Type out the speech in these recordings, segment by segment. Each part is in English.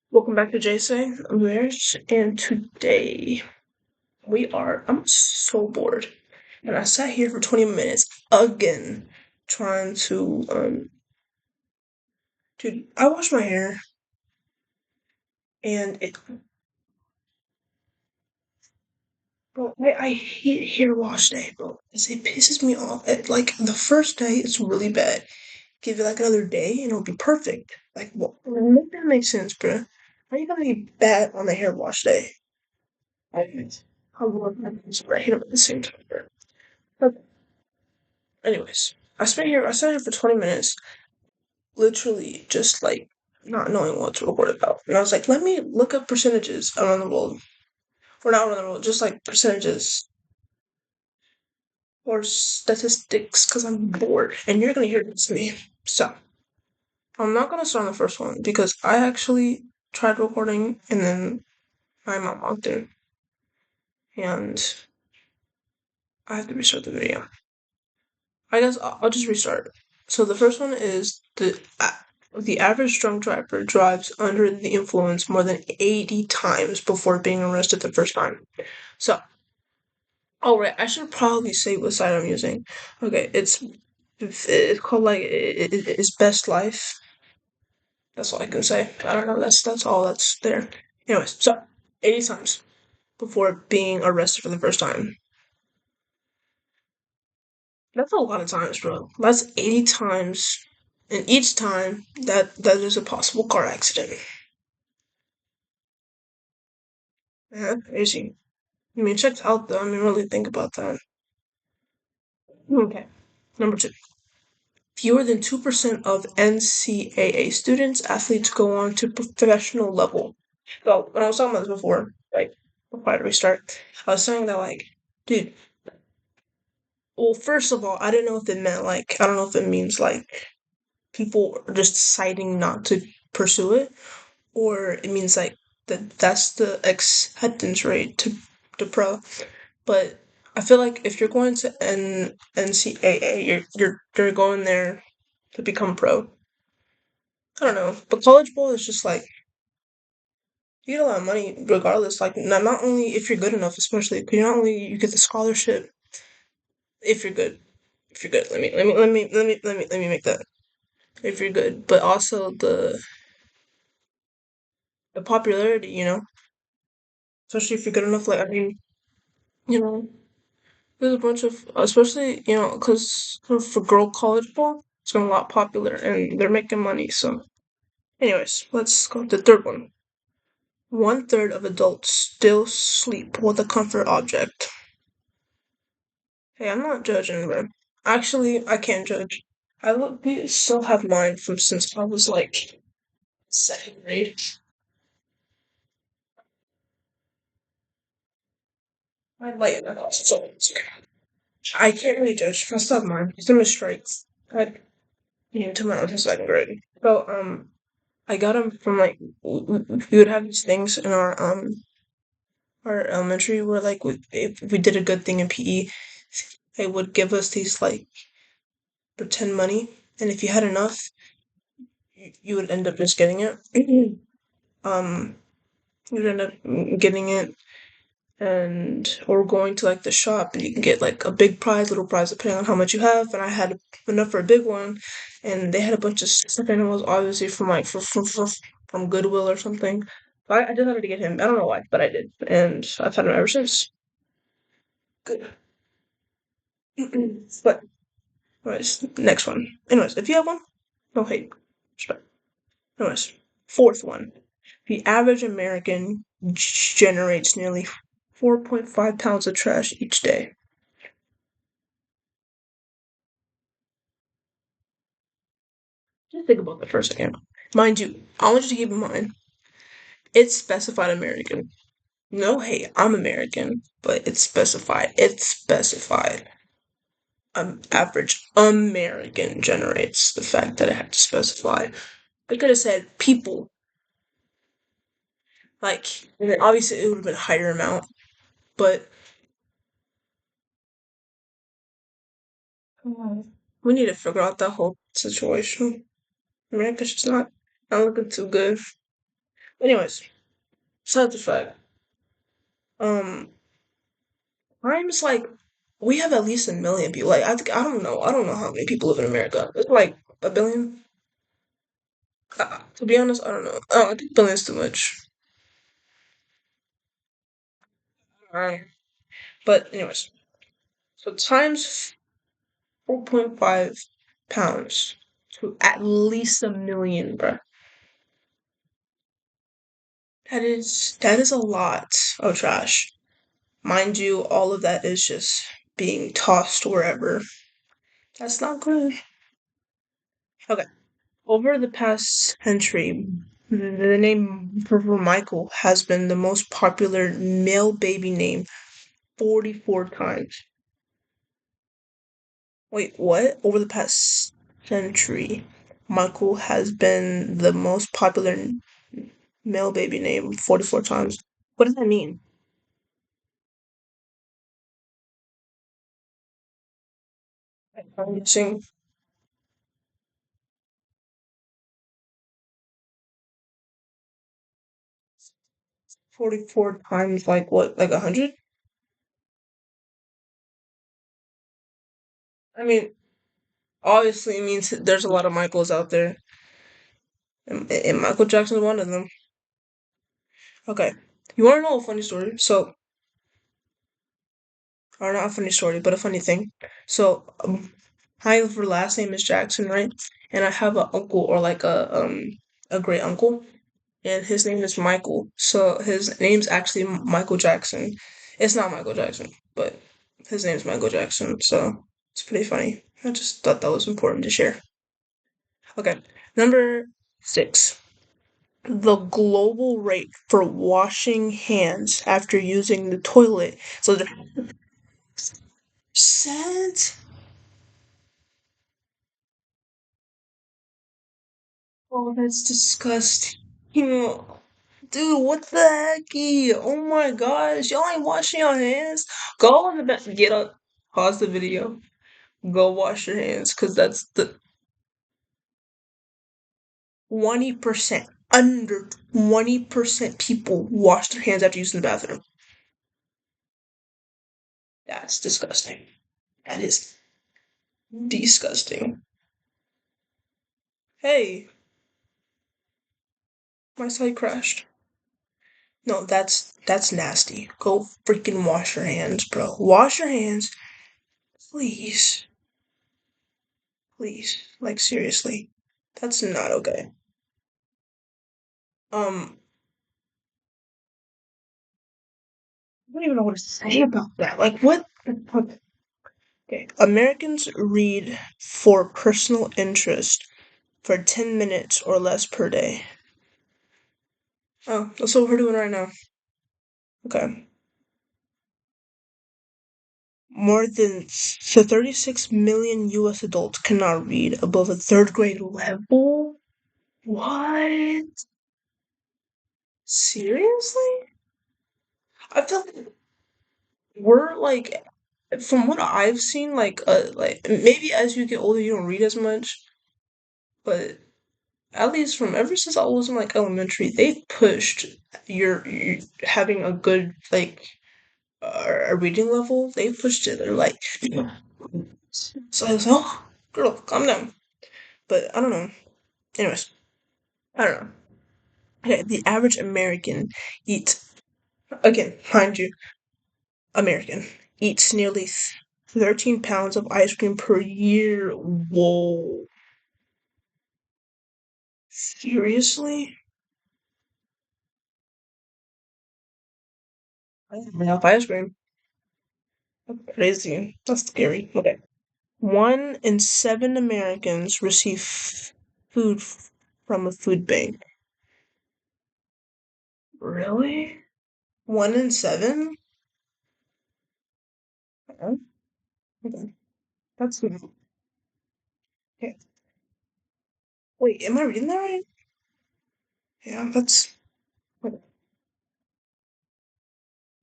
Welcome back to JSA Marriage, and today I'm so bored, and I sat here for 20 minutes again, trying I washed my hair, and bro, I hate hair wash day, bro, 'cause it pisses me off. Like, the first day, it's really bad. Give it like another day, and it'll be perfect. Like, what? Make that make sense, bro. How are you gonna be bad on the hair wash day? I, I love my I hate them at the same time, bro. Anyways, I sat here for 20 minutes, literally just like not knowing what to record about. And I was like, let me look up percentages around the world. Or not around the world, just like percentages or statistics because I'm bored. And you're gonna hear this me. So I'm not gonna start on the first one because I actually tried recording and then my mom walked in and I have to restart the video. I guess I'll just restart. So the first one is the average drunk driver drives under the influence more than 80 times before being arrested the first time. So, oh right, I should probably say what site I'm using. Okay, it's called like it's Best Life. That's all I can say. I don't know. That's all that's there. Anyways, so 80 times before being arrested for the first time. That's a lot of times, bro. That's 80 times. And each time that is a possible car accident. Yeah, crazy. I mean, check it out though. I mean, really think about that. Okay. Number two. Fewer than 2% of NCAA students, athletes go on to professional level. So, when I was talking about this before, like, before I restart, I was saying that, like, dude, well, first of all, I didn't know if it meant, like, I don't know if it means, like, people are just deciding not to pursue it, or it means like that's the acceptance rate to pro. But I feel like if you're going to NCAA, you're going there to become pro. I don't know, but college ball is just like you get a lot of money regardless. Like not only if you're good enough, especially because not only you get the scholarship if you're good. If you're good, let me make that if you're good, but also the popularity, especially if you're good enough. Like I mean, you know, there's a bunch of, especially, because for girl college ball, it's been a lot popular and they're making money. So, anyways, let's go to the third one. One third of adults still sleep with a comfort object. Hey, I'm not judging them. Actually, I can't judge. We still have mine from since I was like second grade. I like it. So I can't really judge. I still have mine. Some strikes. I to my own second grade. So I got them from like we would have these things in our elementary where like if we did a good thing in PE, they would give us these like pretend money, and if you had enough, you would end up just getting it. um, you'd end up getting it, and or going to like the shop, and you can get like a big prize, little prize, depending on how much you have. And I had enough for a big one, and they had a bunch of stuffed animals, obviously from like from Goodwill or something. I decided to get him. I don't know why, but I did, and I've had him ever since. Good. But anyways, next one. Anyways, if you have one, no hate, respect. Anyways, fourth one. The average American generates nearly 4.5 pounds of trash each day. Just think about that for a second. Mind you, I want you to keep in mind, it's specified American. No hate, I'm American, but it's specified. It's specified. Average American generates the fact that it had to specify. They could have said people, like, and then obviously it would have been a higher amount, but we need to figure out that whole situation. America's just not looking too good. Anyways, besides the fact, um, times like we have at least a million people. Like I don't know how many people live in America. It's like a billion. To be honest, I don't know. I think billion's too much. Alright, but anyways, so times 4.5 pounds to at least a million, bruh. That is a lot of trash. Mind you, all of that is just being tossed wherever. That's not good. Okay. Over the past century, the name for Michael has been the most popular male baby name 44 times. Wait, what? Over the past century, Michael has been the most popular male baby name 44 times. What does that mean? I'm guessing 44 times, like what, like 100? I mean, obviously it means there's a lot of Michaels out there, and Michael Jackson's one of them. Okay. You want to know a funny story? So, or not a funny story, but a funny thing. So, my last name is Jackson, right? And I have an uncle or like a great uncle, and his name is Michael. So his name's actually Michael Jackson. It's not Michael Jackson, but his name's Michael Jackson. So it's pretty funny. I just thought that was important to share. Okay, number 6. The global rate for washing hands after using the toilet. So the percent. Oh, that's disgusting. Dude, what the hecky? Oh my gosh, y'all ain't washing your hands? Go on the back, get up, pause the video, go wash your hands, because that's the 20%, under 20% people wash their hands after using the bathroom. That's disgusting. That is disgusting. Hey, my site crashed. No, that's nasty. Go freaking wash your hands, bro. Wash your hands, please. Please. Like seriously. That's not okay. Um, I don't even know what to say about that. Like what? Okay. Americans read for personal interest for 10 minutes or less per day. Oh, that's what we're doing right now. Okay. More than 36 million US adults cannot read above a third grade level? What? Seriously? I feel like we're like, from what I've seen, like maybe as you get older you don't read as much, but at least from ever since I was in like elementary, they've pushed your having a good like a reading level. They pushed it. They're like, so I was like, oh, girl, calm down. But I don't know. Anyways, I don't know. Okay, the average American eats, again, mind you, American eats nearly 13 pounds of ice cream per year. Whoa. Seriously? I don't enough ice cream. That's crazy. That's scary. Okay. 1 in 7 Americans receive food from a food bank. Really? 1 in 7? Okay. Okay. That's okay. Wait, am I reading that right? Yeah, that's okay.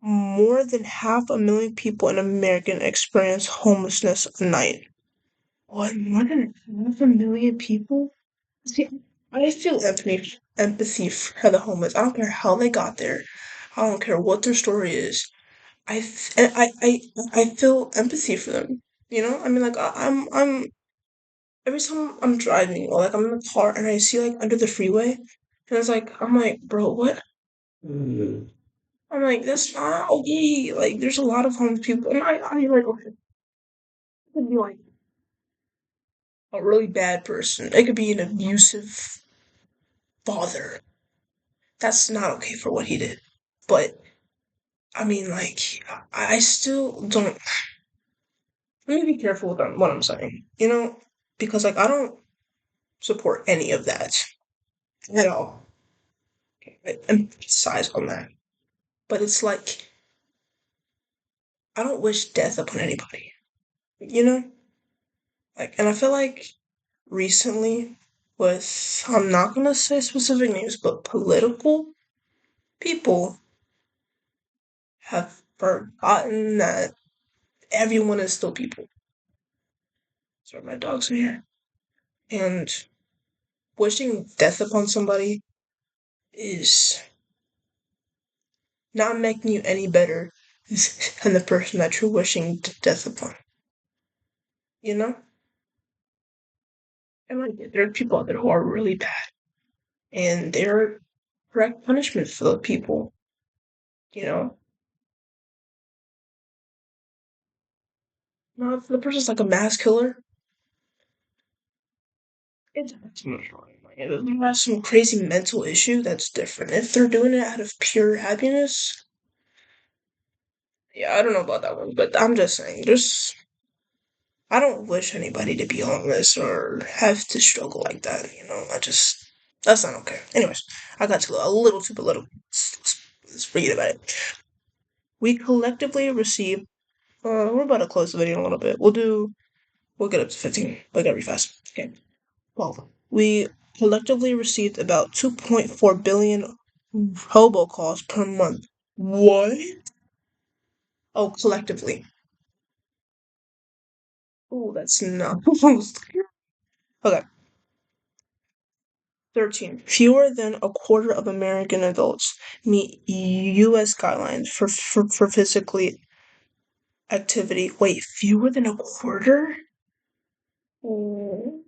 More than 500,000 people in America experience homelessness a night. What? More than 500,000 people? See, I feel empty. empathy for the homeless. I don't care how they got there. I don't care what their story is. I feel empathy for them. You know, I mean, like I'm every time I'm driving or like I'm in the car and I see like under the freeway, and it's like I'm like, bro, what? I'm like, that's not okay. Like, there's a lot of homeless people, and I like, okay, it could be like a really bad person. It could be an abusive father. That's not okay for what he did. But I mean, like, I still don't. Let me be careful with what I'm saying, you know, because like I don't support any of that at all. I emphasize on that. But it's like I don't wish death upon anybody, you know? Like, and I feel like recently with, I'm not gonna say specific names, but political people have forgotten that everyone is still people. Sorry, my dogs are here. And wishing death upon somebody is not making you any better than the person that you're wishing death upon. You know? And like, there are people out there who are really bad, and they're correct punishment for the people. You know, now if the person's like a mass killer, it's like, if they have some crazy mental issue, that's different. If they're doing it out of pure happiness, yeah, I don't know about that one, but I'm just saying, just I don't wish anybody to be homeless or have to struggle like that. You know, I just that's not okay. Anyways, I got to a little too political. Let's forget about it. We collectively receive. We're about to close the video in a little bit. We'll get up to 15. We gotta be fast. Okay. Well, we collectively received about 2.4 billion robocalls per month. What? Oh, collectively. Oh, that's not. Okay. 13. Fewer than a quarter of American adults meet U.S. guidelines for physically activity. Wait, fewer than a quarter? Mm.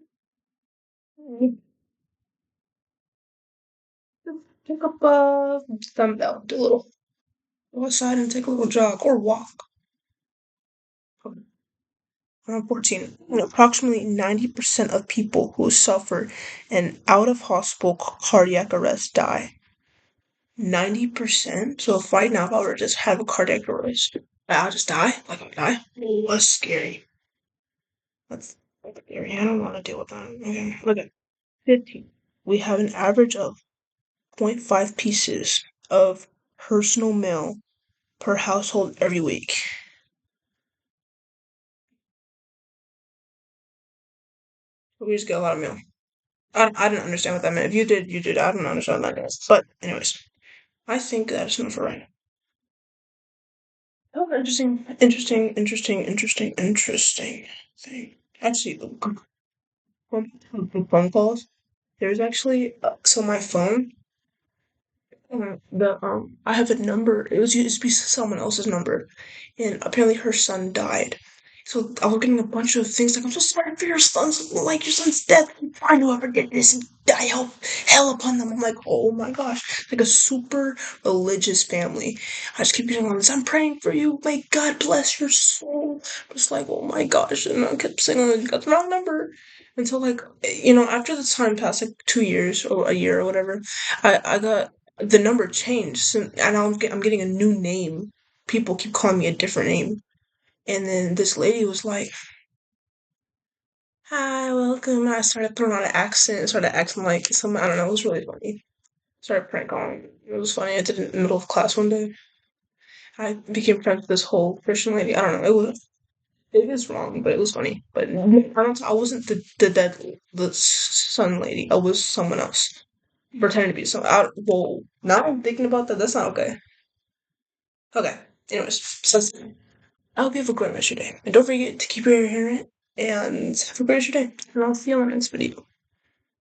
Pick up a dumbbell, do a little go outside and take a little jog or walk. Okay. 14. Approximately 90% of people who suffer an out of hospital cardiac arrest die. 90%? So if right now if I were to just have a cardiac arrest, I'll just die? Like I'll die? Oh, that's scary. That's scary. I don't want to deal with that. Okay. Look at 15. We have an average of zero point 0.5 pieces of personal mail per household every week. We just get a lot of mail. I didn't understand what that meant. If you did, you did. I don't understand what that means. But anyways, I think that's enough for right now. Oh, interesting thing. Actually, the phone calls. There's actually so my phone. The I have a number. It was used to be someone else's number, and apparently her son died. So I was getting a bunch of things like, "I'm so sorry for your son's like your son's death. I knew ever did this and die hell upon them." I'm like, "Oh my gosh!" Like a super religious family. I just keep getting on this. I'm praying for you. May God bless your soul. Just like, oh my gosh, and I kept saying, "Oh, you got the wrong number." Until like after the time passed like 2 years or a year or whatever, I got the number changed, and I'm getting a new name. People keep calling me a different name, and then this lady was like, "Hi, welcome." And I started throwing on an accent, started acting like some I don't know. It was really funny. Started prank calling. It was funny. I did it in the middle of class one day. I became friends with this whole Christian lady. I don't know. It is wrong, but it was funny. But I wasn't the son lady. I was someone else pretending to be some. Well, now I'm thinking about that. That's not okay. Okay. Anyways, so I hope you have a great rest of your day. And don't forget to keep your hair in and have a great rest of your day. And I'll see you on the next video.